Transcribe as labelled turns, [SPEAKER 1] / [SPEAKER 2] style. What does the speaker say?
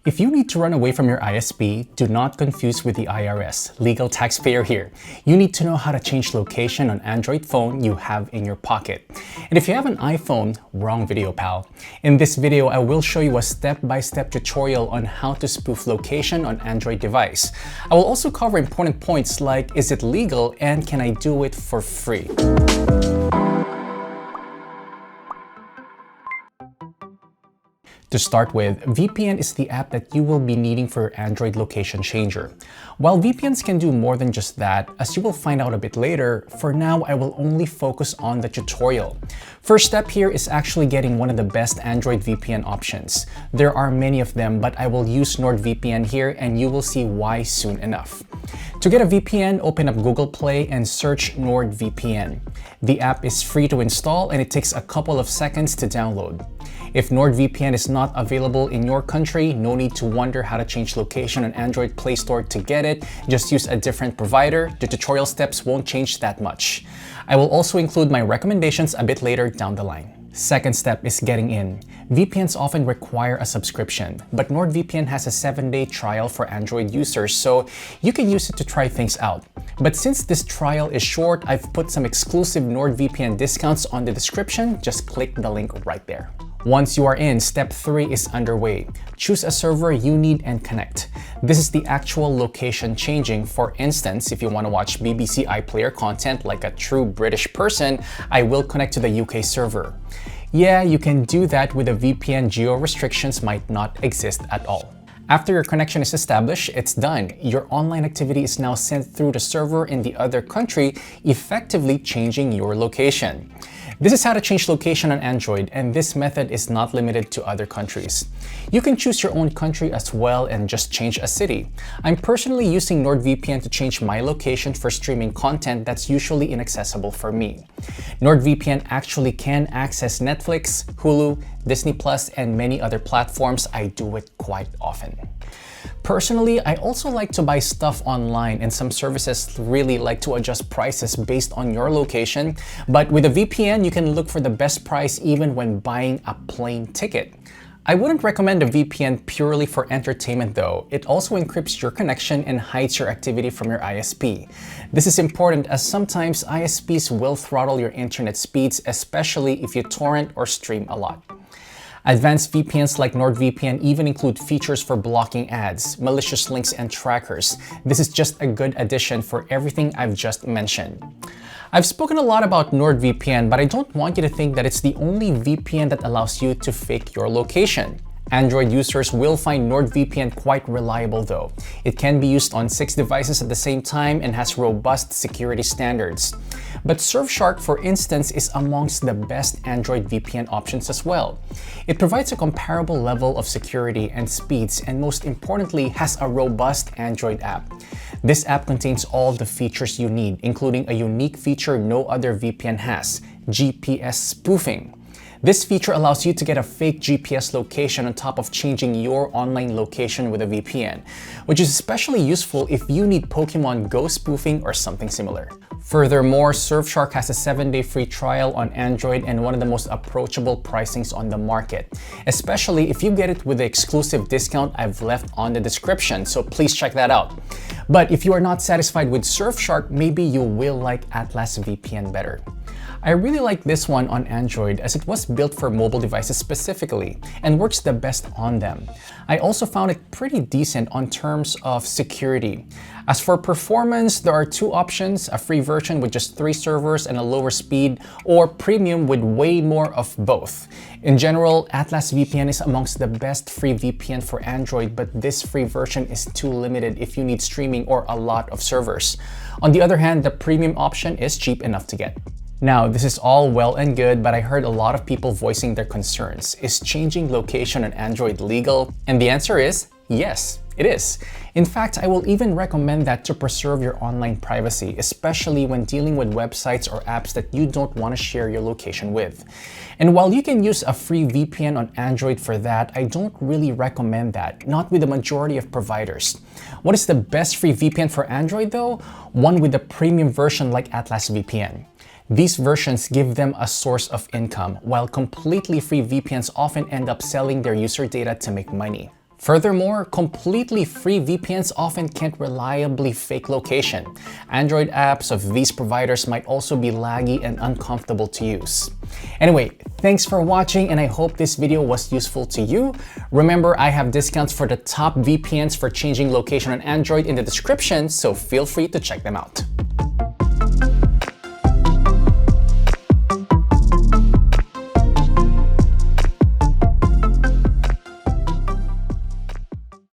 [SPEAKER 1] If you need to run away from your ISP, do not confuse with the IRS, legal taxpayer here. You need to know how to change location on Android phone you have in your pocket. And if you have an iPhone, wrong video, pal. In this video, I will show you a step-by-step tutorial on how to spoof location on Android device. I will also cover important points like, is it legal and can I do it for free? To start with, VPN is the app that you will be needing for your Android location changer. While VPNs can do more than just that, as you will find out a bit later, for now I will only focus on the tutorial. First step here is actually getting one of the best Android VPN options. There are many of them, but I will use NordVPN here and you will see why soon enough. To get a VPN, open up Google Play and search NordVPN. The app is free to install and it takes a couple of seconds to download. If NordVPN is not available in your country, no need to wonder how to change location on Android Play Store to get it. Just use a different provider. The tutorial steps won't change that much. I will also include my recommendations a bit later down the line. Second step is getting in. VPNs often require a subscription, but NordVPN has a 7-day trial for Android users, so you can use it to try things out. But since this trial is short, I've put some exclusive NordVPN discounts on the description. Just click the link right there. Once you are in, step 3 is underway. Choose a server you need and connect. This is the actual location changing. For instance, if you want to watch BBC iPlayer content like a true British person, I will connect to the UK server. Yeah, you can do that with a VPN. Geo-restrictions might not exist at all. After your connection is established, it's done. Your online activity is now sent through the server in the other country, effectively changing your location. This is how to change location on Android, and this method is not limited to other countries. You can choose your own country as well and just change a city. I'm personally using NordVPN to change my location for streaming content that's usually inaccessible for me. NordVPN actually can access Netflix, Hulu, Disney+, and many other platforms. I do it quite often. Personally, I also like to buy stuff online, and some services really like to adjust prices based on your location. But with a VPN, you can look for the best price even when buying a plane ticket. I wouldn't recommend a VPN purely for entertainment though. It also encrypts your connection and hides your activity from your ISP. This is important as sometimes ISPs will throttle your internet speeds, especially if you torrent or stream a lot. Advanced VPNs like NordVPN even include features for blocking ads, malicious links, and trackers. This is just a good addition for everything I've just mentioned. I've spoken a lot about NordVPN, but I don't want you to think that it's the only VPN that allows you to fake your location. Android users will find NordVPN quite reliable though. It can be used on 6 devices at the same time and has robust security standards. But Surfshark, for instance, is amongst the best Android VPN options as well. It provides a comparable level of security and speeds, and most importantly, has a robust Android app. This app contains all the features you need, including a unique feature no other VPN has, GPS spoofing. This feature allows you to get a fake GPS location on top of changing your online location with a VPN, which is especially useful if you need Pokemon Go spoofing or something similar. Furthermore, Surfshark has a 7-day free trial on Android and one of the most approachable pricings on the market, especially if you get it with the exclusive discount I've left on the description, so please check that out. But if you are not satisfied with Surfshark, maybe you will like AtlasVPN better. I really like this one on Android as it was built for mobile devices specifically and works the best on them. I also found it pretty decent on terms of security. As for performance, there are 2 options, a free version with just 3 servers and a lower speed, or premium with way more of both. In general, AtlasVPN is amongst the best free VPN for Android, but this free version is too limited if you need streaming or a lot of servers. On the other hand, the premium option is cheap enough to get. Now, this is all well and good, but I heard a lot of people voicing their concerns. Is changing location on Android legal? And the answer is yes, it is. In fact, I will even recommend that to preserve your online privacy, especially when dealing with websites or apps that you don't want to share your location with. And while you can use a free VPN on Android for that, I don't really recommend that, not with the majority of providers. What is the best free VPN for Android though? One with the premium version like AtlasVPN. These versions give them a source of income, while completely free VPNs often end up selling their user data to make money. Furthermore, completely free VPNs often can't reliably fake location. Android apps of these providers might also be laggy and uncomfortable to use. Anyway, thanks for watching, and I hope this video was useful to you. Remember, I have discounts for the top VPNs for changing location on Android in the description, so feel free to check them out.